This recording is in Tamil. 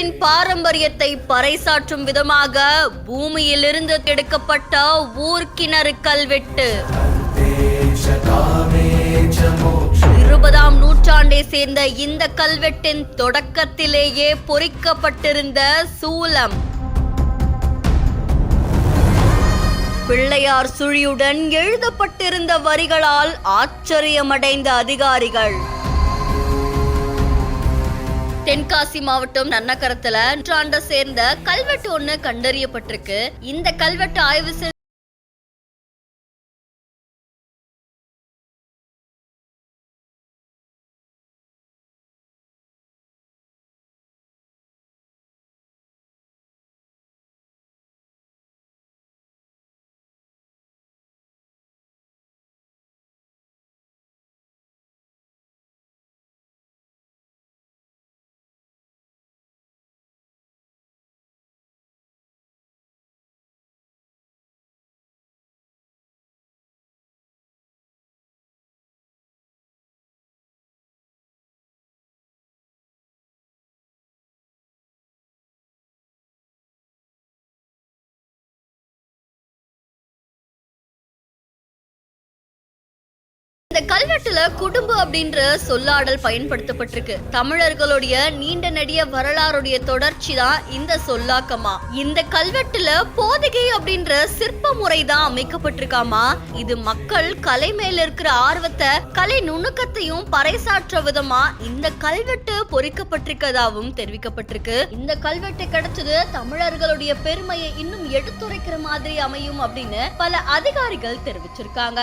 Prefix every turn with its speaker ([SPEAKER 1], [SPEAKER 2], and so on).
[SPEAKER 1] தமிழர்களின் பாரம்பரியத்தை பறைசாற்றும் விதமாக பூமியிலிருந்து எடுக்கப்பட்ட ஊர்கிணறு கல்வெட்டு. 20ஆம் நூற்றாண்டை சேர்ந்த இந்த கல்வெட்டின் தொடக்கத்திலேயே பொறிக்கப்பட்டிருந்த சூலம், பிள்ளையார் சுழியுடன் எழுதப்பட்டிருந்த வரிகளால் ஆச்சரியமடைந்த அதிகாரிகள். தென்காசி மாவட்டம் நன்னகரத்துல நூற்றாண்டை சேர்ந்த கல்வெட்டு ஒண்ணு கண்டறியப்பட்டிருக்கு. இந்த கல்வெட்டு ஆய்வு இந்த கல்வெட்டுல குடும்பம் அப்படின்ற சொல்லாடல் பயன்படுத்தப்பட்டிருக்கு. தமிழர்களுடைய நீண்ட நெடிய வரலாறுடைய தொடர்ச்சி தான் இந்த சொல்லாக்கமா. இந்த கல்வெட்டுல போதிகை அப்படின்ற சிற்ப முறை தான் அமைக்கப்பட்டிருக்காமா. இது மக்கள் கலை மேல இருக்கிற ஆர்வத்தை, கலை நுணுக்கத்தையும் பறைசாற்ற விதமா இந்த கல்வெட்டு பொறிக்கப்பட்டிருக்கதாகவும் தெரிவிக்கப்பட்டிருக்கு. இந்த கல்வெட்டு கிடைச்சது தமிழர்களுடைய பெருமையை இன்னும் எடுத்துரைக்கிற மாதிரி அமையும் அப்படின்னு பல அதிகாரிகள் தெரிவிச்சிருக்காங்க.